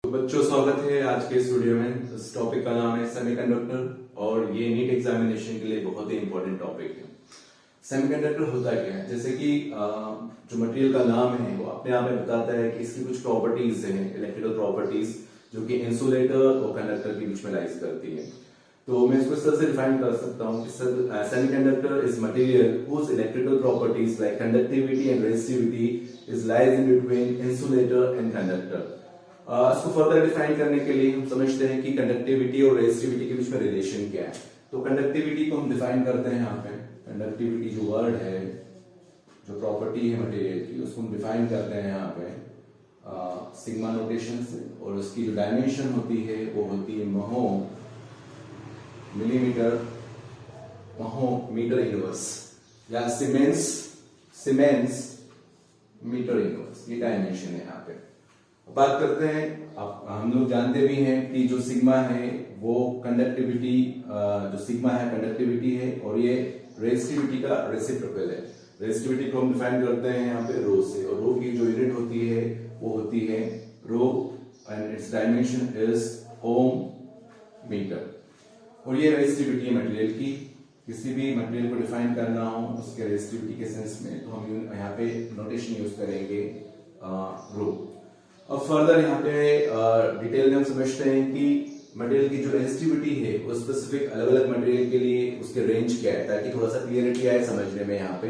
तो बच्चों स्वागत है आज के इस वीडियो में। इस टॉपिक का नाम है सेमीकंडक्टर और ये नीट एग्जामिनेशन के लिए बहुत ही इंपॉर्टेंट टॉपिक है। सेमीकंडक्टर होता क्या है, जैसे कि जो मटेरियल का नाम है वो अपने आप में बताता है कि इसकी कुछ प्रॉपर्टीज हैं, इलेक्ट्रिकल प्रॉपर्टीज, जो कि इंसुलेटर और कंडक्टर के बीच में लाइज करती है। तो मैं इसको इस तरह से डिफाइन कर सकता हूँ कि semiconductor is material whose electrical properties like conductivity and resistivity is lies in between insulator and conductor। इसको फर्दर डिफाइन करने के लिए हम समझते हैं कि कंडक्टिविटी और रेजिस्टिविटी के बीच में रिलेशन क्या है। तो कंडक्टिविटी को हम डिफाइन करते हैं यहाँ पे। कंडक्टिविटी जो वर्ड है, जो प्रॉपर्टी है मटेरियल की, उसको हम डिफाइन करते हैं यहाँ पे सिग्मा नोटेशन से, और उसकी जो डायमेंशन होती है वो होती है महो मिलीमीटर महो मीटर इनवर्स या सीमेंस मीटर इनवर्स, ये डायमेंशन है यहाँ पे। बात करते हैं, हम लोग जानते भी हैं कि जो सिग्मा है वो कंडक्टिविटी, जो सिग्मा है कंडक्टिविटी है, और ये रेजिस्टिविटी का रेसिप्रोकल है। रेजिस्टिविटी को हम डिफाइन करते हैं यहाँ पे रो से, और रो की जो यूनिट होती है वो होती है rho and its dimension is ohm metre. और ये रेजिस्टिविटी है मटेरियल की। किसी भी मटेरियल को डिफाइन करना हो उसके रेजिस्टिविटी के सेंस में तो हम यहाँ पे नोटेशन यूज करेंगे रो। अब फर्दर यहाँ पे डिटेल में हम समझते हैं कि मटेरियल की जो रेजिस्टिविटी है वो स्पेसिफिक अलग अलग मटेरियल के लिए उसके रेंज क्या है, ताकि थोड़ा सा क्लियरिटी आए समझने में यहाँ पे।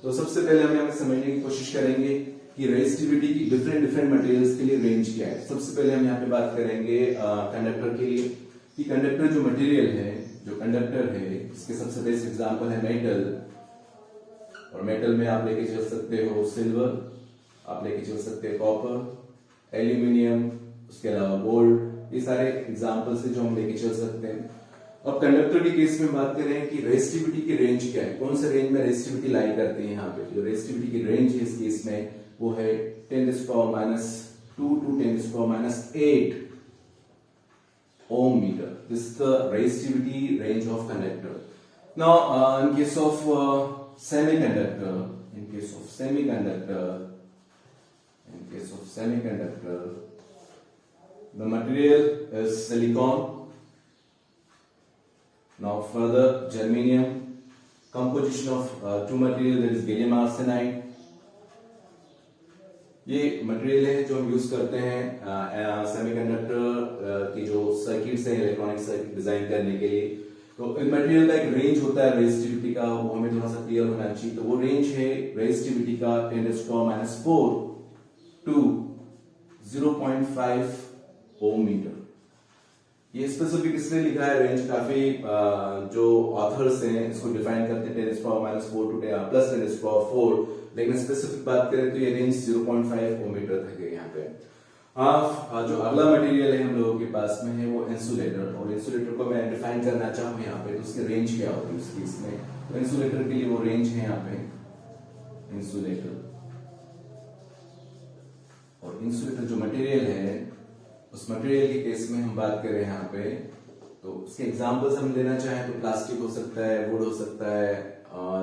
तो सबसे पहले हम यहाँ समझने की कोशिश करेंगे कि रेजिस्टिविटी की डिफरेंट मटेरियल्स के लिए रेंज क्या है। सबसे पहले हम यहाँ पे बात करेंगे कंडक्टर के लिए कि कंडक्टर जो मटेरियल है, जो कंडक्टर है, इसके सबसे बेस्ट एग्जाम्पल है मेटल। और मेटल में आप लेके चल सकते हो सिल्वर, आप लेके चल सकते हो कॉपर, एल्यूमिनियम, उसके अलावा गोल्ड, ये सारे एग्जाम्पल्स है जो हम लेके चल सकते हैं। अब कंडक्टर के केस में बात करें कि रेजिस्टिविटी की रेंज क्या है, कौन से रेंज में रेजिस्टिविटी लाई करती है। यहाँ पे जो रेजिस्टिविटी की रेंज है इस केस में वो है 10⁻² to 10⁻8 ohm meter. This is the resistivity range of conductor. Now, in case of semiconductor, the material is silicon. Now, further germanium, composition of two material, that is gallium arsenide. ये material है जो हम use करते हैं semiconductor की जो circuits है, electronic circuit design करने के लिए। तो इन मटेरियल का एक रेंज होता है रेजिस्टिविटी का, वो हमें थोड़ा सा क्लियर होना चाहिए। तो वो रेंज है रेजिस्टिविटी का 10⁻⁴ to 0.5 ओम मीटर। ये स्पेसिफिक इसलिए लिखा है रेंज, काफी जो ऑथर्स हैं इसको डिफाइन करते हैं 10⁻⁴ to +10⁻⁴, लेकिन स्पेसिफिक बात करें तो ये रेंज 0.5 ओम मीटर तक है यहाँ पे। जो अगला मटेरियल है हम लोगों के पास में है वो इंसुलेटर। और इंसुलेटर को मैं डिफाइन करना चाहूँ यहाँ पे, तो उसकी रेंज क्या होगी उस केस में। तो इंसुलेटर के लिए वो रेंज है यहाँ पे इंसुलेटर। और इंसुलेटर जो मटेरियल है उस मटेरियल के केस में हम बात करें यहाँ पे, तो उसके एग्जांपल्स हम लेना चाहें तो प्लास्टिक हो सकता है, वुड हो सकता है,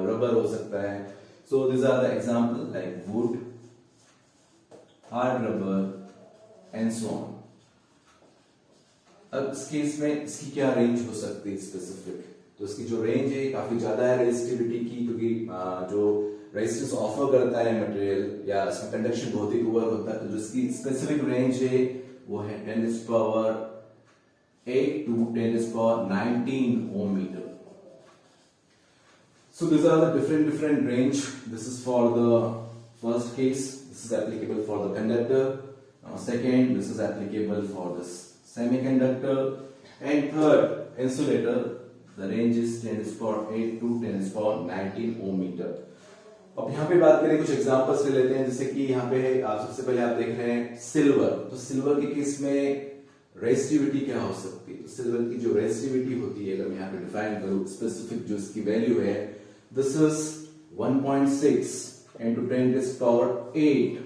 रबर हो सकता है। So this are the example like wood, hard rubber and so on. अब इस केस में इसकी क्या रेंज हो सकती है स्पेसिफिक, तो इसकी जो रेंज है काफी ज्यादा है रेजिस्टिविटी की, क्योंकि जो रेजिस्टेंस ऑफर करता है मटेरियल या इसमें कंडक्शन बहुत ही पुअर होता है। तो जो इसकी स्पेसिफिक रेंज है वो है 10⁻8 to 10⁻19 ohm meter. So these are the different range. This is for the first case. This is applicable for the conductor. Second, this is applicable for this semiconductor. And third, insulator. The range is 10⁻8 to 10⁻19 ohm meter. अब यहाँ पे बात करें कुछ examples ले लेते हैं, जैसे कि यहाँ पे आप सबसे पहले आप देख रहे हैं सिल्वर। तो सिल्वर के केस में रेजिस्टिविटी क्या हो सकती है। तो सिल्वर की जो रेजिस्टिविटी होती है, अगर मैं यहाँ पे डिफाइन करूँ स्पेसिफिक जो इसकी वैल्यू है, this is 1.6 into 10⁻8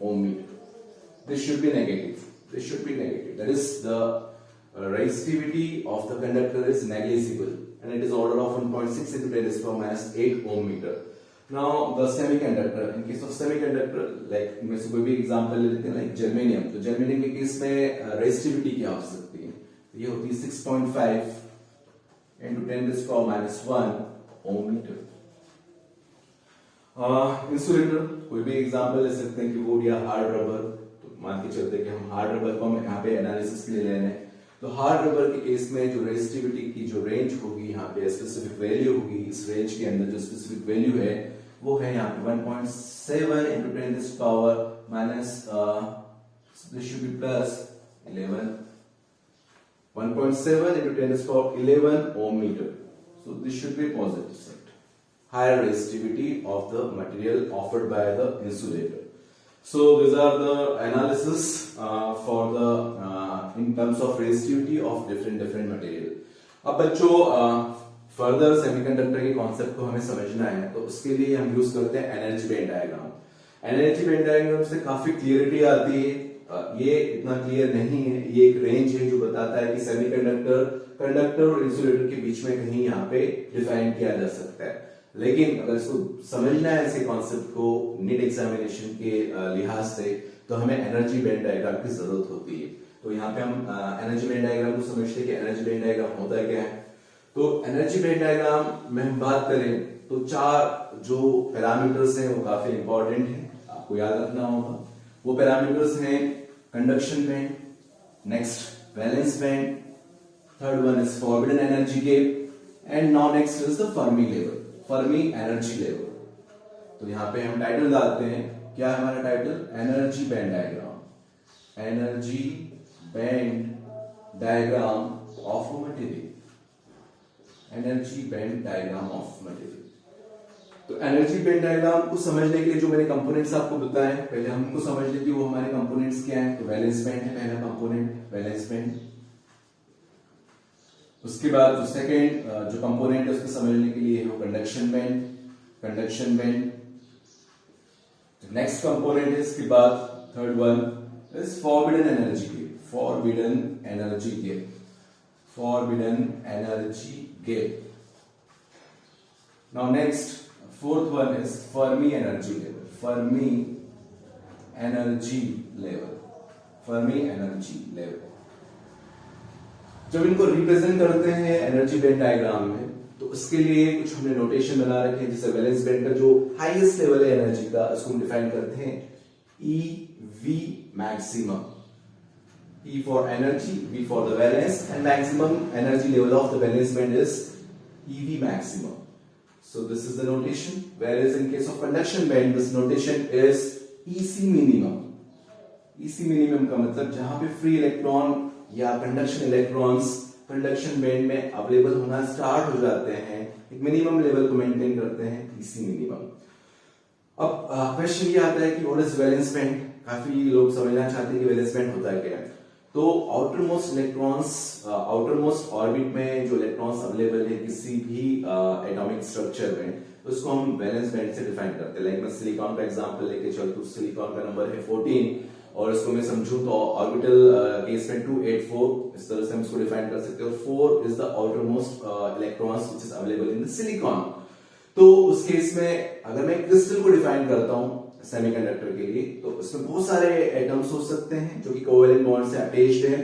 ohm meter. This should be negative. That is the resistivity of the conductor is negligible and it is order of 1.6 into 10⁻8 ohm meter. Now the semiconductor, in case of semiconductor, like इनमें से कोई भी example ले लेते हैं, like germanium. तो germanium के case में रेजिस्टिविटी क्या हो सकती है? ये होती है 6.5 into 10⁻⁻1 ओम मीटर. इंसुलेटर, कोई भी एग्जांपल ले सकते हैं कि वुड या हार्ड रबर. तो मान के चलते कि हम हार्ड रबर को हम यहाँ पे एनालिसिस के लिए ले रहे हैं. तो हार्ड रबर के केस में जो रेजिस्टिविटी की जो रेंज होगी, यहाँ पे स्पेसिफिक वैल्यू होगी. इस रेंज के अंदर जो स्पेसिफिक वैल्यू है वो है यहाँ पे 1.7 into 10⁻⁻, this should be plus 11. 1.7 into 10⁻11 ohm meter. So this should be positive side. Higher resistivity of the material offered by the insulator. So these are the analysis for the in terms of resistivity of different material. अब बच्चों further semiconductor के concept को हमें समझना है, तो उसके लिए हम यूज करते हैं energy band diagram. Energy band diagram से काफी क्लियरिटी आती है. ये इतना क्लियर नहीं है. ये एक रेंज है जो बताता है कि सेमीकंडक्टर, कंडक्टर और इंसुलेटर के बीच में कहीं यहाँ पे डिफाइन किया जा सकता है. लेकिन अगर इसको समझना है, इसके कॉन्सेप्ट को नीट एग्जामिनेशन के लिहाज से, तो हमें एनर्जी बैंड डायग्राम की जरूरत होती है. तो यहाँ पे हम एनर्जी बैंड डायग्राम को समझते हैं कि एनर्जी बैंड डायग्राम होता क्या है. तो एनर्जी बैंड डायग्राम में हम बात करें तो 4 जो पैरामीटर्स हैं वो काफी इंपॉर्टेंट हैं, आपको याद रखना होगा. वो पैरामीटर्स हैं conduction band, next valence band, third one is forbidden energy gap, and now next is the Fermi level, Fermi energy level. तो यहाँ पे हम टाइटल डालते हैं. क्या है हमारा title? Energy band diagram. Energy band diagram of material. Energy band diagram of material. तो एनर्जी बैंड डायग्राम को समझने के लिए जो मैंने कंपोनेंट्स आपको बताए, पहले हमको समझ लेते हैं वो हमारे कंपोनेंट्स क्या हैं. तो वैलेंस बैंड है पहला कंपोनेंट, वैलेंस बैंड. उसके बाद जो सेकंड जो कंपोनेंट है उसको समझने के लिए है वो conduction band, conduction band. Next component है इसके बाद third one is forbidden energy gap, forbidden energy gap, forbidden energy gap. Now next fourth one is Fermi energy level, Fermi energy level, Fermi energy level. जब इनको represent करते हैं energy band diagram में, तो उसके लिए कुछ हमने नोटेशन बना रखे हैं. जैसे वैलेंस बैंड का जो हाईएस्ट लेवल है एनर्जी का, उसको हम डिफाइन करते हैं EV maximum. E for energy, V for the valence, and maximum energy level of the valence band is EV maximum. So this is the notation. Whereas in case of conduction band, this notation is EC minimum. EC minimum का मतलब जहां पे free electron या conduction electrons conduction band में available होना start हो जाते हैं, एक मिनिमम लेवल को मेंटेन करते हैं, EC मिनिमम. अब क्वेश्चन ये आता है कि व्हाट इज वैलेंस बैंड. काफी लोग समझना चाहते हैं कि वैलेंस बैंड होता है क्या. तो outer most electrons, outer most orbit में जो इलेक्ट्रॉन्स अवेलेबल है किसी भी एटॉमिक स्ट्रक्चर में, उसको हम वैलेंस बैंड से डिफाइन करते हैं. लाइक मैं सिलिकॉन का एग्जांपल लेके चलूं, सिलिकॉन का नंबर है 14 और इसको मैं समझूं तो ऑर्बिटल केस में 284, इस तरह से हम इसको डिफाइन कर सकते हैं. और 4 is the outer most electrons which is available in the silicon. तो उस केस में अगर मैं क्रिस्टल को डिफाइन करता हूं सेमीकंडक्टर के लिए, तो उसमें बहुत सारे एटम्स हो सकते हैं जो कि कोवेलेंट बॉन्ड से अटैच्ड हैं.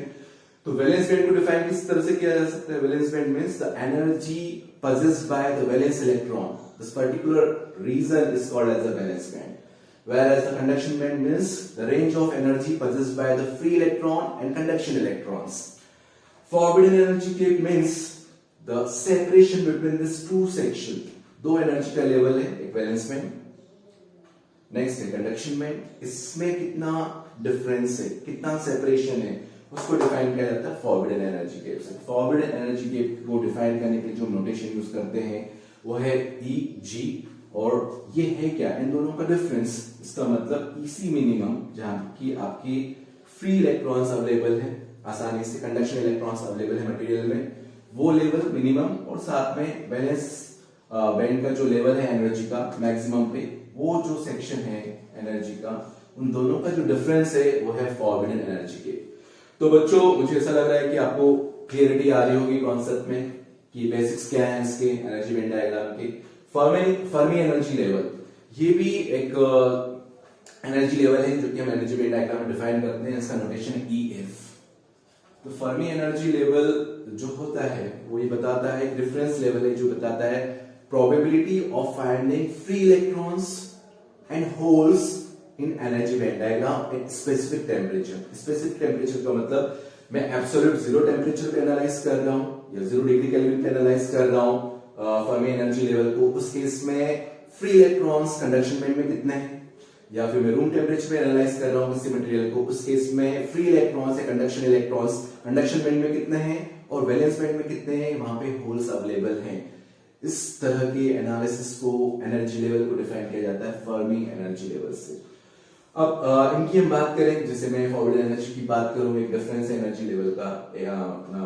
तो वैलेंस बैंड को डिफाइन किस तरह से किया जा सकता है? Valence band means the energy possessed by the valence electron. This particular region is called as the valence band. Whereas the conduction band means the range of energy possessed by the free electron and conduction electrons. Forbidden energy gap means the separation between these two sections. दो energy का level है, एक valence band, next है conduction band. इसमें कितना difference है, कितना separation है, उसको डिफाइन किया जाता है फॉरबिडन एनर्जी गैप से. फॉरबिडन एनर्जी गैप को डिफाइन करने के लिए जो नोटेशन यूज करते हैं वो है EG. और ये है क्या? इन दोनों का डिफरेंस. इसका मतलब EC मिनिमम, जहां की आपकी फ्री इलेक्ट्रॉन्स अवेलेबल है, आसानी से कंडक्शन इलेक्ट्रॉन्स अवेलेबल है मटेरियल में, वो लेवल मिनिमम, और साथ में वैलेंस बैंड का जो लेवल है एनर्जी का मैक्सिमम पे, वो जो सेक्शन है एनर्जी का, उन दोनों का जो डिफरेंस है वो है फॉरबिडन एनर्जी के. तो बच्चों मुझे ऐसा लग रहा है कि आपको क्लियरिटी आ रही होगी कॉन्सेप्ट में कि बेसिक्स क्या है इसके एनर्जी बैंड डायग्राम के. फर्मी एनर्जी लेवल ये भी एक एनर्जी लेवल है जो कि हम एनर्जी बैंड डायग्राम में डिफाइन करते हैं, इसका नोटेशन है EF। तो फर्मी एनर्जी लेवल जो होता है वो ये बताता है, डिफरेंस लेवल है जो बताता है probability of finding free electrons and holes in energy band diagram at specific temperature. Specific temperature का मतलब मैं एब्सोल्यूट जीरो टेम्परेचर पे एनालाइज कर रहा हूं या 0 डिग्री केल्विन पे एनालाइज कर रहा हूं फर्मी एनर्जी लेवल को, उस केस में फ्री इलेक्ट्रॉन्स कंडक्शन बैंड में कितने हैं, या फिर मैं रूम टेम्परेचर पे एनालाइज कर रहा हूं किसी मटेरियल को, उस केस में फ्री इलेक्ट्रॉन्स या कंडक्शन इलेक्ट्रॉन्स कंडक्शन बैंड में कितने हैं और वैलेंस बैंड में कितने हैं, वहां पे होल्स अवेलेबल हैं। इस तरह के एनालिसिस को एनर्जी लेवल को डिफाइन किया जाता है फर्मी एनर्जी लेवल से। अब इनकी हम बात करें, जैसे मैं फॉरवर्ड एनर्जी की बात करूं, एक डिफरेंस है एनर्जी लेवल का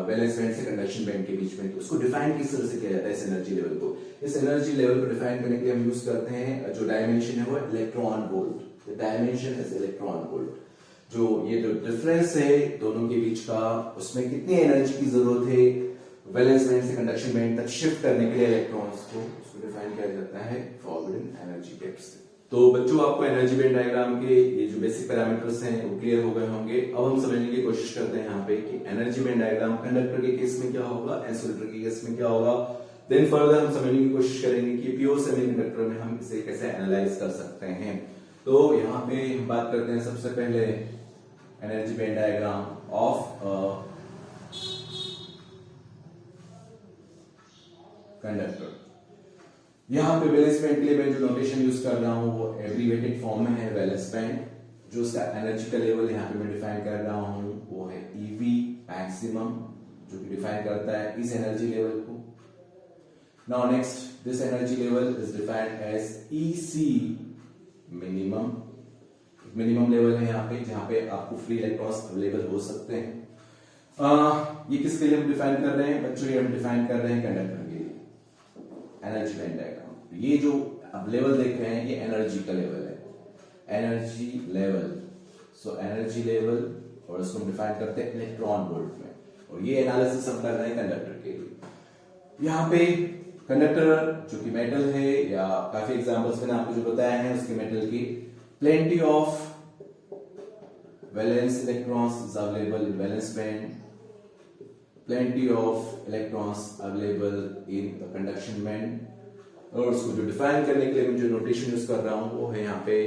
वैलेंस बैंड से कंडक्शन बैंड के बीच में, तो उसको डिफाइन किस तरह से किया जाता है इस एनर्जी लेवल को। इस एनर्जी लेवल को डिफाइन करने के लिए हम यूज करते हैं जो डायमेंशन है वो electron volt. The dimension is electron volt. जो ये जो डिफरेंस है दोनों के बीच का, उसमें कितनी एनर्जी की जरूरत है वैलेंस बैंड से कंडक्शन बैंड तक शिफ्ट करने के लिए इलेक्ट्रॉन्स को, उसको डिफाइन किया जाता है फॉरवर्ड एनर्जी गैप से। तो बच्चों आपको एनर्जी बैंड डायग्राम के ये जो बेसिक पैरामीटर्स हैं वो क्लियर हो गए होंगे। अब हम समझने की कोशिश करते हैं यहाँ पे कि एनर्जी बैंड डायग्राम कंडक्टर के केस में क्या होगा, इंसुलेटर के केस में क्या होगा। देन फर्दर हम समझने की कोशिश करेंगे कि प्योर सेमीकंडक्टर में हम इसे कैसे एनालाइज कर सकते हैं। तो यहाँ पे हम बात करते हैं सबसे पहले energy band diagram of conductor. यहां पे वैलेंस बैंड के लिए मैं जो नोटेशन यूज कर रहा हूं वो एब्रिवेटेड फॉर्म में है वैलेंस बैंड। जो उसका एनर्जी का लेवल यहां पे मैं डिफाइन कर रहा हूं वो है EV मैक्सिमम, जो कि डिफाइन करता है इस एनर्जी लेवल को। Now next, this energy level is defined as EC minimum. Minimum level है यहाँ पे जहां पे आपको फ्री इलेक्ट्रॉन्स अवेलेबल हो सकते हैं। ये किसके लिए हम डिफाइन कर रहे हैं बच्चों, ये हम डिफाइन कर रहे हैं कंडक्टर के लिए एनर्जी बैंड डायग्राम। ये जो अब लेवल देख रहे हैं ये एनर्जी का लेवल है, energy level. So energy level, और इसको हम डिफाइन करते हैं इलेक्ट्रॉन वोल्ट में, और ये एनालिसिस हम कर रहे हैं कंडक्टर के लिए। यहाँ पे कंडक्टर जो कि मेटल है, या काफी एग्जांपल्स मैंने आपको जो बताया है उसके मेटल की, plenty of valence electrons is available in valence band, plenty of electrons available in the conduction band। और उसको जो डिफाइन करने के लिए मैं जो नोटेशन यूज कर रहा हूं वो है यहाँ पे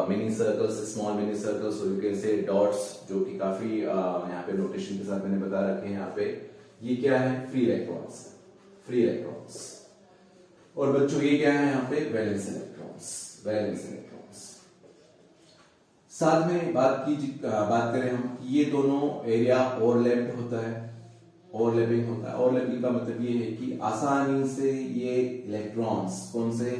mini circles, small mini circles, और यू कैन से डॉट्स, जो कि काफी यहाँ पे नोटेशन के साथ मैंने बता रखे हैं। यहाँ पे ये क्या है, फ्री इलेक्ट्रॉन्स, फ्री इलेक्ट्रॉन्स। और बच्चों ये क्या है यहाँ पे, वैलेंस इलेक्ट्रॉन्स, वैलेंस इलेक्ट्रॉन्स। साथ में बात करें हम, ये दोनों एरिया ओवरलैप्ड होता है, ओवरलैपिंग होता है। ओवरलैपिंग का मतलब ये है कि आसानी से ये इलेक्ट्रॉन्स, कौन से,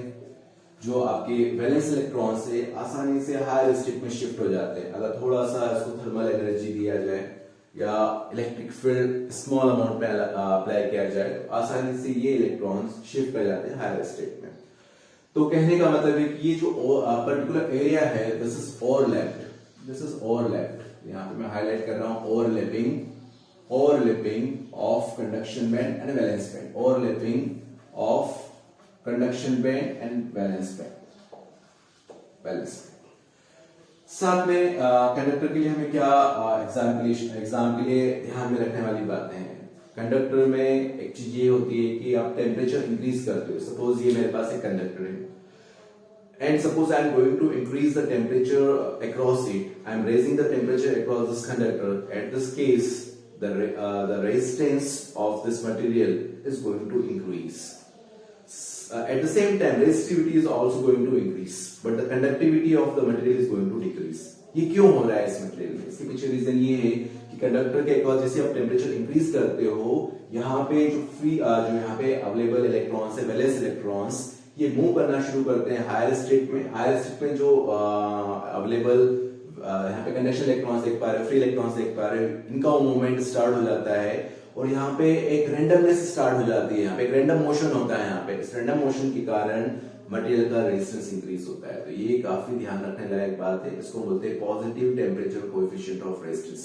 जो आपके वैलेंस इलेक्ट्रॉन से आसानी से हायर स्टेट में शिफ्ट हो जाते हैं। अगर थोड़ा सा इसको थर्मल एनर्जी दिया जाए या इलेक्ट्रिक फील्ड स्मॉल अमाउंट में अप्लाई किया जाए तो आसानी से ये इलेक्ट्रॉन्स शिफ्ट कर जाते हैं हायर स्टेट में। तो कहने का मतलब है कि ये जो पर्टिकुलर एरिया है, this is overlapped, this is overlapped. यहाँ पे मैं हाईलाइट कर रहा हूं overlapping, overlapping of conduction band and valence band, overlapping of conduction band and valence band, valence band। साथ में कंडक्टर के लिए हमें क्या एग्जाम के लिए ध्यान में रखने वाली बातें हैं। कंडक्टर में एक चीज ये होती है कि आप टेम्परेचर इंक्रीज करते हो। सपोज ये मेरे पास एक कंडक्टर है and suppose I am going to increase the temperature across it, I am raising the temperature across this conductor. At this case the resistance of this material is going to increase. At the same time resistivity is also going to increase, but the conductivity of the material is going to decrease. ये क्यों हो रहा है इस material में? इसके पीछे reason ये है कि कंडक्टर के अक्रॉस जैसे आप टेम्परेचर इंक्रीज करते हो, यहाँ पे जो यहाँ पे अवेलेबल इलेक्ट्रॉन्स है, वैलेंस इलेक्ट्रॉन्स, ये मूव करना शुरू करते हैं हायर स्टेट में। हायर स्टेट में जो अवेलेबल यहाँ पे कंडक्शन इलेक्ट्रॉन्स देख पा रहे हो, फ्री इलेक्ट्रॉन्स देख पा रहे हो, इनका मूवमेंट स्टार्ट हो जाता है और यहाँ पे एक रैंडमनेस स्टार्ट हो जाती है। यहाँ पे एक रैंडम मोशन होता है। यहाँ पे इस रैंडम मोशन के कारण मटेरियल का रेजिस्टेंस इंक्रीज होता है। तो ये काफी ध्यान रखने लायक बात है। इसको बोलते हैं positive temperature coefficient of resistance.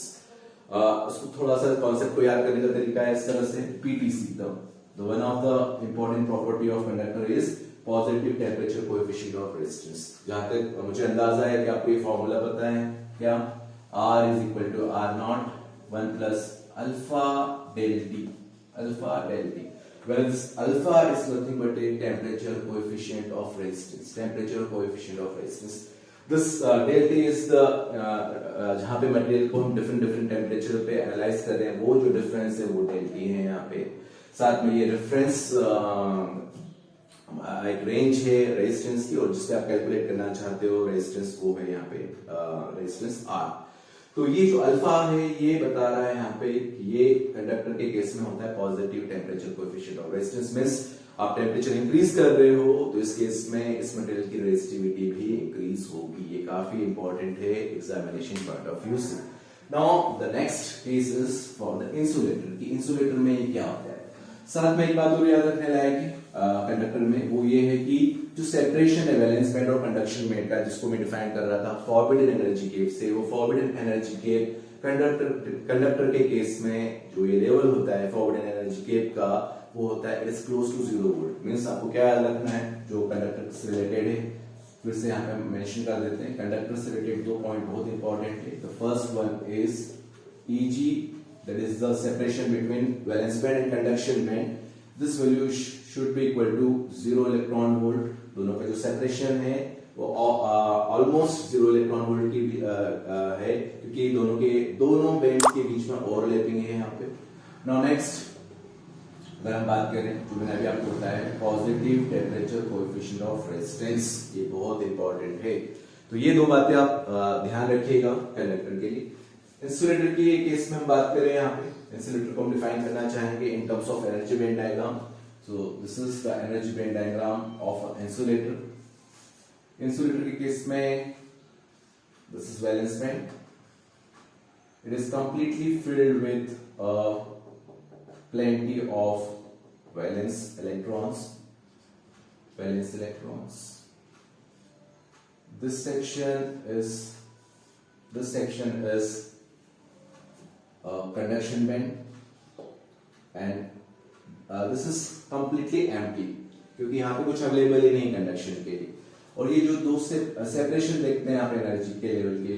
उसको थोड़ा सा कॉन्सेप्ट को याद करने का तरीका है इस तरह से, PTC, the one of the important property of conductor is positive temperature coefficient of resistance. जहां तक मुझे अंदाजा है कि आपको ये फॉर्मूला पता है क्या, R is equal to R naught 1 plus alpha del T, alpha del T, whereas alpha is nothing but a temperature coefficient of resistance, temperature coefficient of resistance. This del T is the जहाँ पे material को हम different temperature पे analyse कर रहे हैं, वो जो डिफरेंस है वो del T है यहाँ पे। साथ में ये रेफरेंस एक रेंज है रेजिस्टेंस की, और जिससे आप कैलकुलेट करना चाहते हो रेजिस्टेंस को है यहाँ पे रेजिस्टेंस R। तो ये जो अल्फा है ये बता रहा है यहाँ पे ये कंडक्टर के केस में होता है positive temperature coefficient of resistance. Means आप टेम्परेचर इंक्रीज कर रहे हो तो इस केस में इस मटेरियल की रेजिस्टिविटी भी इंक्रीज होगी। ये काफी इंपॉर्टेंट है एग्जामिनेशन पॉइंट ऑफ व्यू से। Now the next case is for the insulator की इंसुलेटर में ये क्या होता है। साथ में एक बात और याद रखने लायक है कंडक्टर में, वो ये है कि जो सेपरेशन है वैलेंस बैंड और कंडक्शन बैंड का, जिसको मैं डिफाइन कर रहा था फॉरबिडन एनर्जी गेप से, वो फॉरबिडन एनर्जी गेप कंडक्टर के केस में जो ये लेवल होता है फॉरबिडन एनर्जी गेप का, वो होता है it is close to 0 volt. Means आपको क्या याद रखना है जो कंडक्टर से रिलेटेड है, फिर से यहाँ पे मेंशन कर देते हैं। कंडक्टर से रिलेटेड दो पॉइंट बहुत इंपॉर्टेंट है। The first one is Eg, that is the separation between valence band and conduction band. This value should be equal to 0 electron volt। दोनों का जो सेपरेशन है वो ऑलमोस्ट 0 इलेक्ट्रॉन वोल्ट की है, क्योंकि दोनों बैंड के बीच में ओवरलैपिंग है यहाँ पे। नाउ नेक्स्ट अगर हम बात करें जो मैंने अभी आपको बताया है positive temperature coefficient of resistance, ये बहुत इंपॉर्टेंट है। तो ये दो बातें आप ध्यान रखिएगा कंडक्टर के लिए। इंसुलेटर के केस में हम बात करें यहाँ पे इंसुलेटर को हम डिफाइन करना चाहेंगे इन terms of energy band diagram. So this is the energy band diagram of insulator. Insulator के केस में this is valence band, it is completely filled with plenty of valence electrons, this section is conduction band and this is completely empty, क्योंकि यहाँ पे कुछ available ही नहीं conduction के लिए। और ये जो दो सेपरेशन देखते हैं आप एनर्जी के लेवल के,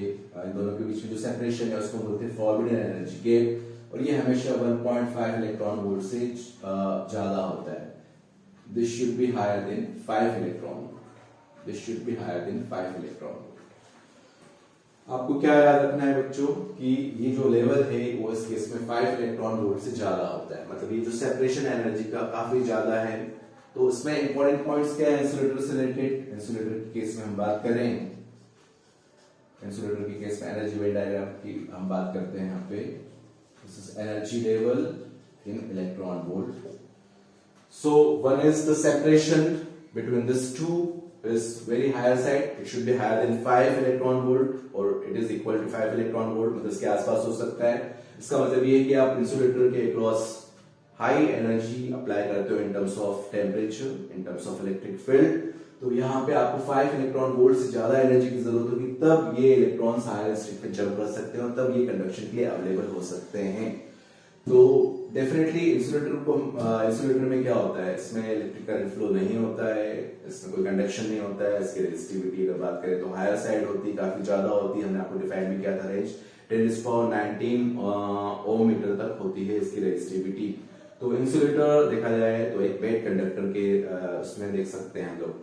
इन दोनों के बीच में जो सेपरेशन है उसको बोलते हैं फॉरबिडन एनर्जी गेप, और ये हमेशा 1.5 इलेक्ट्रॉन वोल्ट से ज्यादा होता है। This should be higher than 5 electron volt. आपको क्या याद रखना है बच्चों कि ये जो लेवल है वो इस केस में 5 इलेक्ट्रॉन वोल्ट से ज्यादा होता है, मतलब ये जो सेपरेशन एनर्जी का काफी ज्यादा है। तो इसमें इंपॉर्टेंट पॉइंट्स क्या है इंसुलेटर से रिलेटेड। इंसुलेटर के केस में हम बात करें, इंसुलेटर के केस में एनर्जी बैंड डायग्राम की हम बात करते हैं यहाँ पे। This is energy level in electron volt. So one is the separation between these two is very higher side. It should be higher than 5 electron volt or it is equal to 5 electron volt, मतलब इसके आसपास हो सकता है। इसका मतलब ये है कि आप इंसुलेटर के अक्रॉस हाई एनर्जी अप्लाई करते हो in terms of temperature, in terms of electric field. तो यहाँ पे आपको 5 इलेक्ट्रॉन वोल्ट से ज्यादा एनर्जी की जरूरत होगी, तब ये इलेक्ट्रॉन्स हायर स्टेट पे जंप कर सकते हैं और तब ये कंडक्शन के लिए अवेलेबल हो सकते हैं। तो डेफिनेटली इंसुलेटर में क्या होता है, इसमें इलेक्ट्रिक करंट फ्लो नहीं होता है, इसमें कोई कंडक्शन नहीं होता है। इसकी रेजिस्टिविटी अगर बात करें तो हायर साइड होती है, काफी ज्यादा होती है। हमने आपको डिफाइन भी किया था रेंज 10⁻19 ओम मीटर तक होती है इसकी रेजिस्टिविटी। तो इंसुलेटर देखा जाए तो एक वेट कंडक्टर के उसमें देख सकते हैं हम लोग।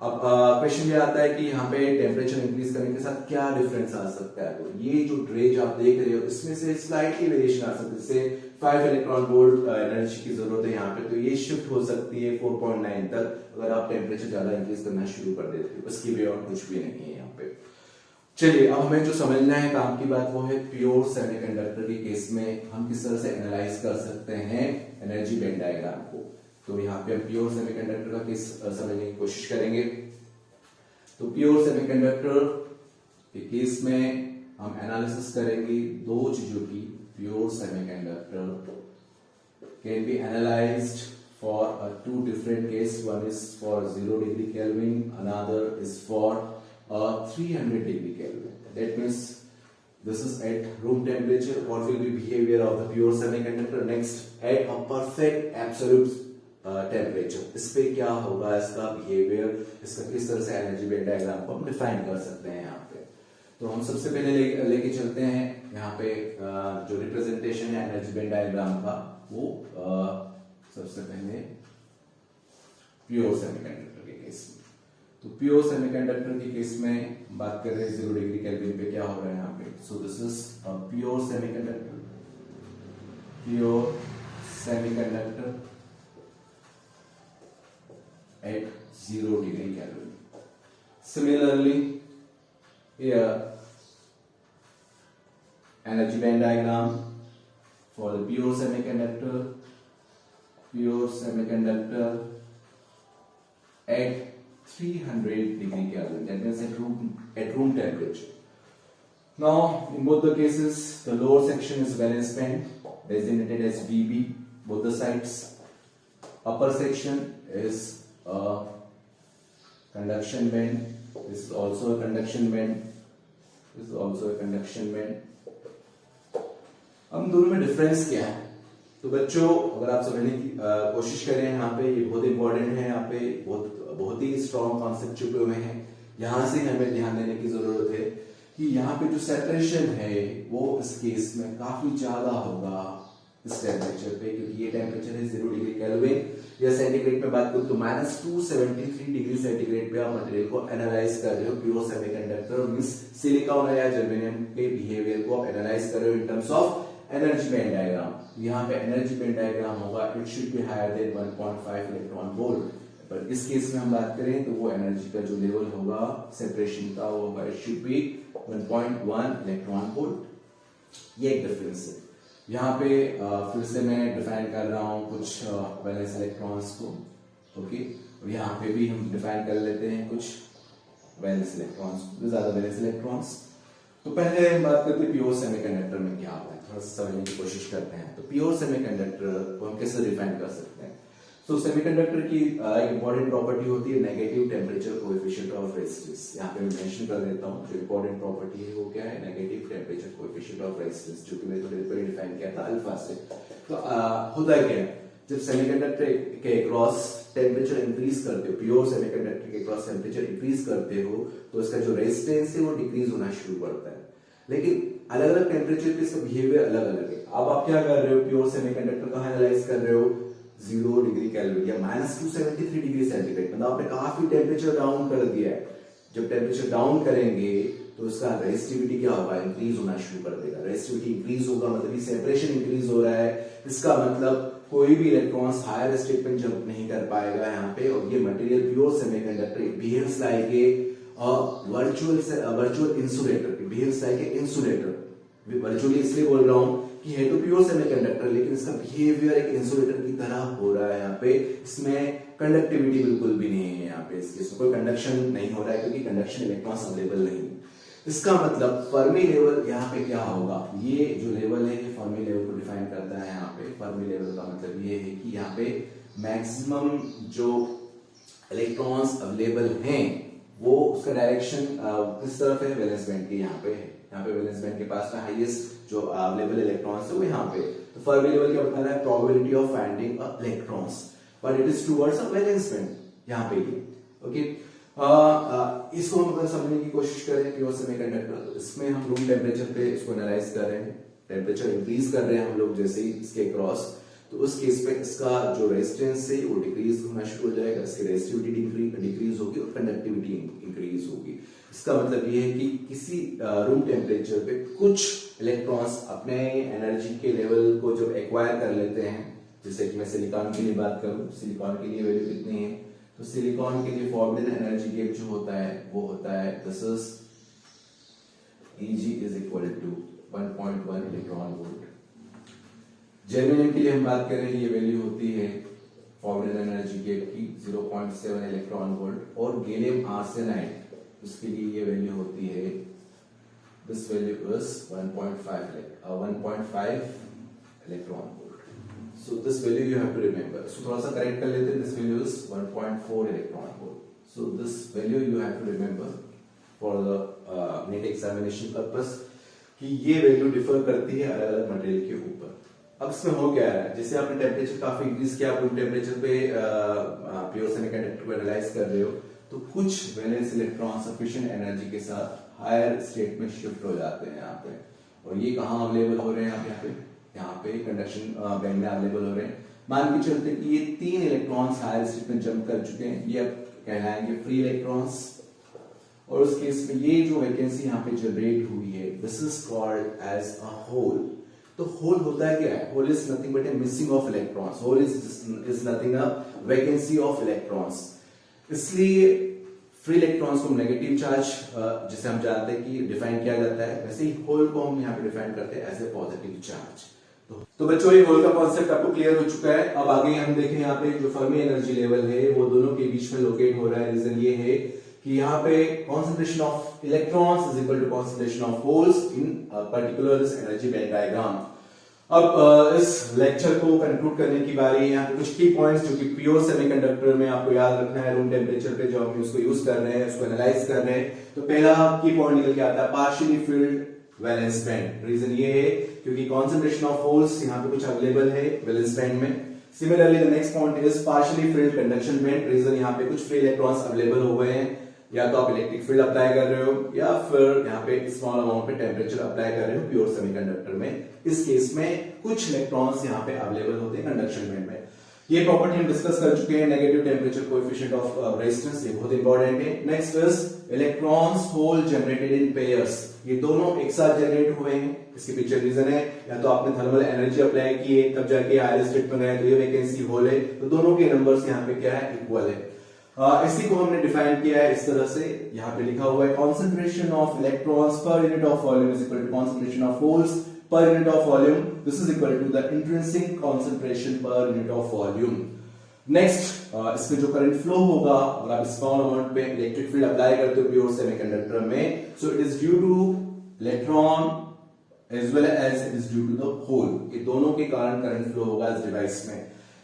अब क्वेश्चन ये आता है कि यहाँ पे टेम्परेचर इंक्रीज करने के साथ क्या डिफरेंस आ सकता है। तो ये जो रेंज आप देख रहे हो इसमें से स्लाइटली वेरिएशन आ सकती है। जैसे 5 इलेक्ट्रॉन वोल्ट एनर्जी की जरूरत है यहाँ पे, तो ये शिफ्ट हो सकती है 4.9 तक अगर आप टेम्परेचर ज्यादा इंक्रीज करना शुरू कर देते हो। उसकी बियॉन्ड कुछ भी नहीं है यहाँ पे। चलिए अब हमें जो समझना है काम की बात वो है प्योर सेमीकंडक्टर के केस में हम किस तरह से एनालाइज कर सकते हैं एनर्जी बैंड डायग्राम को। तो यहाँ पे हम प्योर सेमीकंडक्टर का केस समझने की कोशिश करेंगे। तो प्योर सेमीकंडक्टर के केस में हम एनालिसिस करेंगे दो चीजों की। Pure semiconductor can be analysed for two different case. One is for 0 degree Kelvin, another is for 300 degree Kelvin. That means this is at room temperature. What will be behavior of the pure semiconductor? Next, at a perfect absolute temperature, इस पे क्या होगा इसका behaviour, इसका किस तरह से energy band diagram को हम डिफाइन कर सकते हैं यहाँ पे। तो हम सबसे पहले लेके चलते हैं यहाँ पे जो रिप्रेजेंटेशन है एनर्जी बैंड डायग्राम का, वो सबसे पहले प्योर सेमीकंडक्टर के केस में। तो प्योर सेमीकंडक्टर के केस में बात कर रहे हैं 0 डिग्री केल्विन पे क्या हो रहा है यहाँ पे। So this is a pure semiconductor at 0 degree Kelvin. Similarly, here energy band diagram for the pure semiconductor at 300 degree Kelvin. That means at room temperature. Now, in both the cases, the lower section is valence band, designated as VB, both the sides. Upper section is a conduction band. This is also a conduction band. अब दोनों में difference क्या है? तो बच्चों, अगर आप समझने की कोशिश करें यहाँ पे, ये बहुत इंपॉर्टेंट है, यहाँ पे बहुत ही स्ट्रॉन्ग कॉन्सेप्ट छुपे हुए हैं। यहाँ से हमें ध्यान देने की जरूरत है कि यहाँ पे जो सेपरेशन है वो इस केस में काफी ज्यादा होगा इस टेम्परेचर पे, क्योंकि ये टेम्परेचर है 0 डिग्री केल्विन या सेंटीग्रेड में बात करूं तो -273 डिग्री सेंटीग्रेड पे आप मटेरियल को एनालाइज कर रहे हो। प्योर सेमीकंडक्टर मींस सिलिकॉन या जर्मेनियम के बिहेवियर को आप एनालाइज कर रहे हो in terms of energy band diagram. यहाँ पे एनर्जी बैंड डायग्राम होगा, it should be higher than 1.5 electron volt. पर इस केस में हम बात करें तो वो एनर्जी का जो लेवल होगा सेपरेशन का, वो होगा it should B 1.1 electron volt. ये एक डिफरेंस है। यहाँ पे फिर से मैं डिफाइन कर रहा हूँ कुछ वैलेंस इलेक्ट्रॉन्स को, ओके। और यहाँ पे भी हम डिफाइन कर लेते हैं कुछ वैलेंस इलेक्ट्रॉन्स को, ज्यादा वैलेंस इलेक्ट्रॉन्स। तो पहले हम बात करते हैं प्योर सेमीकंडक्टर में क्या होता है, थोड़ा सा समझने की कोशिश करते हैं। तो प्योर सेमीकंडक्टर को हम कैसे डिफाइन कर सकते हैं? तो सेमीकंडक्टर की एक इंपॉर्टेंट प्रॉपर्टी होती है negative temperature coefficient of resistance. यहाँ पे मैं मेंशन कर देता हूँ, जो इंपॉर्टेंट प्रॉपर्टी है वो क्या है, negative temperature coefficient of resistance, जो कि मैंने थोड़ी देर पहले डिफाइन किया था अल्फा से। तो होता क्या है, जब सेमीकंडक्टर के अक्रॉस टेम्परेचर इंक्रीज करते हो, प्योर सेमीकंडक्टर के अक्रॉस टेम्परेचर इंक्रीज करते हो, तो इसका जो रेजिस्टेंस है वो डिक्रीज होना शुरू करता है। लेकिन अलग अलग टेम्परेचर पे इसका बिहेवियर अलग अलग है। अब आप क्या कर रहे हो, प्योर सेमीकंडक्टर का एनालाइज कर रहे हो 0 डिग्री केल्विन या -273 डिग्री सेंटीग्रेड, मतलब आपने काफी टेम्परेचर डाउन कर दिया है। जब टेम्परेचर डाउन करेंगे तो इसका रेजिस्टिविटी क्या होगा, इंक्रीज होना शुरू कर देगा। रेजिस्टिविटी इंक्रीज होगा मतलब सेपरेशन इंक्रीज हो रहा है। इसका मतलब कोई भी इलेक्ट्रॉन्स हायर स्टेट पे जंप नहीं कर पाएगा यहाँ पे। और ये material pure semiconductor behaves like a virtual insulator, behaves like a insulator. Virtually इसलिए बोल रहा हूं कि है तो प्योर सेमीकंडक्टर, लेकिन इसका बिहेवियर एक इंसुलेटर की तरह हो रहा है यहाँ पे। इसमें कंडक्टिविटी बिल्कुल भी नहीं है यहाँ पे, इसमें कोई कंडक्शन नहीं हो रहा है क्योंकि कंडक्शन इलेक्ट्रॉन्स अवेलेबल नहीं। इसका मतलब फर्मी लेवल यहाँ पे क्या होगा, ये जो लेवल है ये फर्मी लेवल को डिफाइन करता है। यहाँ पे फर्मी लेवल का मतलब ये है कि यहाँ पे मैक्सिमम जो इलेक्ट्रॉन्स अवेलेबल हैं वो उसका डायरेक्शन किस तरफ है, वैलेंस बैंड के यहाँ पे है। यहाँ पे वैलेंस बैंड के पास में हाईएस्ट जो अवेलेबल इलेक्ट्रॉन्स है वो यहाँ पे। तो फर्मी लेवल क्या बता रहा है, probability of finding a electrons, but it is towards a valence band यहाँ पे ये, ओके। इसको हम अगर समझने की कोशिश करें प्योर सेमीकंडक्टर, तो इसमें हम रूम टेम्परेचर पे इसको एनालाइज कर रहे हैं। टेम्परेचर इंक्रीज कर रहे हैं हम लोग जैसे ही इसके क्रॉस, तो उस केस पे इसका जो रेजिस्टेंस है वो डिक्रीज होना शुरू हो जाएगा, इसकी रेजिस्टिविटी डिक्रीज होगी और कंडक्टिविटी इंक्रीज होगी। इसका मतलब ये है कि किसी रूम टेम्परेचर पे कुछ इलेक्ट्रॉन्स अपने एनर्जी के लेवल को जब एक्वायर कर लेते हैं, जैसे कि मैं सिलिकॉन के लिए बात करूं, सिलिकॉन के लिए वैल्यू कितनी है, तो सिलिकॉन के लिए फॉर्मूला एनर्जी गैप जो होता है वो होता है this is Eg is equal to 1.1 electron volt. Germanium के लिए हम बात करें, ये वैल्यू होती है फॉर्मूला एनर्जी गैप की 0.7 इलेक्ट्रॉन वोल्ट। और गैलियम आर्सेनाइड उसके लिए ये वैल्यू होती है, this value is 1.5 electron volt. So this value you have to remember. So थोड़ा सा करेक्ट कर लेते हैं, this value is 1.4 electron volt. So this value you have to remember for the NET examination purpose कि ये value differ करती है अलग अलग मटेरियल के ऊपर। अब इसमें हो क्या है, जैसे आपने टेम्परेचर काफी इंक्रीज किया, आप टेम्परेचर पे प्योर सेमीकंडक्टर को एनालाइज कर रहे हो, तो कुछ वैलेंस इलेक्ट्रॉन सफिशिएंट एनर्जी के साथ हायर स्टेट में शिफ्ट हो जाते हैं यहाँ पे। और ये कहाँ अवेलेबल हो रहे हैं, यहाँ पे कंडक्शन बैंड में अवेलेबल हो रहे हैं। मान के चलते कि ये 3 इलेक्ट्रॉन्स हायर स्टेट में जंप कर चुके हैं, ये अब कहलाएंगे फ्री इलेक्ट्रॉन्स। और उस केस में ये जो वैकेंसी यहाँ पे जनरेट हुई है, this is called as a hole. तो होल होता है क्या है? Hole is nothing but a missing of electrons. Hole is nothing a vacancy of electrons. इसलिए फ्री इलेक्ट्रॉन्स को नेगेटिव चार्ज, जिसे हम जानते हैं कि डिफाइन किया जाता है, वैसे ही होल को हम यहाँ पे डिफाइन करते हैं एज ए पॉजिटिव चार्ज। तो बच्चों, ये होल का कॉन्सेप्ट आपको क्लियर हो चुका है। अब आगे हम देखें यहाँ पे जो फर्मी एनर्जी लेवल है वो दोनों के बीच में लोकेट हो रहा है। रीजन ये है कि यहाँ पे concentration of electrons is equal to concentration of holes in particular energy band diagram. अब इस लेक्चर को कंक्लूड करने की बारी है। यहाँ पे कुछ की पॉइंट्स जो कि प्योर सेमीकंडक्टर में आपको याद रखना है, रूम टेम्परेचर पे जो हम उसको यूज कर रहे हैं, उसको एनालाइज कर रहे हैं। तो पहला की पॉइंट निकल के आता है partially filled valence band. Reason ये है क्योंकि कॉन्सेंट्रेशन ऑफ होल्स यहाँ पे कुछ अवेलेबल है वैलेंस बैंड में। Similarly the next point is partially filled conduction band. Reason यहाँ पे कुछ फ्री इलेक्ट्रॉन्स अवेलेबल हो गए हैं, या तो आप इलेक्ट्रिक फील्ड अप्लाई कर रहे हो या फिर यहाँ पे स्मॉल अमाउंट पे टेम्परेचर अप्लाई कर रहे हो प्योर सेमीकंडक्टर में। इस केस में कुछ इलेक्ट्रॉन्स यहाँ पे अवेलेबल होते हैं कंडक्शन बैंड में। ये प्रॉपर्टी हम डिस्कस कर चुके हैं। Negative temperature coefficient of resistance, ये बहुत इंपॉर्टेंट है। Next is electrons hole generated in pairs. ये दोनों एक साथ जनरेट हुए हैं। इसके पीछे रीजन है, या तो आपने थर्मल एनर्जी अप्लाई की है तब जाके हायर स्टेट में गए, तो ये वैकेंसी होल है। तो दोनों के नंबर्स यहाँ पे क्या है, इक्वल है। इसी को हमने डिफाइन किया है इस तरह से। यहाँ पे लिखा हुआ है concentration of electrons per unit of volume is equal to concentration of holes per unit of volume. This is equal to the intrinsic concentration per unit of volume. Next, इसमें जो करंट फ्लो होगा, अगर आप small amount पे electric field apply करते हो pure semiconductor में, so it is due to electron as well as it is due to the hole. ये दोनों के कारण करंट फ्लो होगा इस डिवाइस में।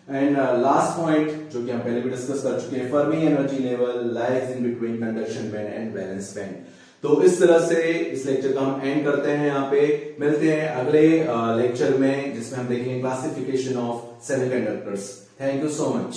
एंड लास्ट पॉइंट जो कि हम पहले भी डिस्कस कर चुके हैं, Fermi energy level lies in between conduction band and valence band. तो इस तरह से इस लेक्चर का हम एंड करते हैं। यहाँ पे मिलते हैं अगले लेक्चर में, जिसमें हम देखेंगे classification of semiconductors. Thank you so much.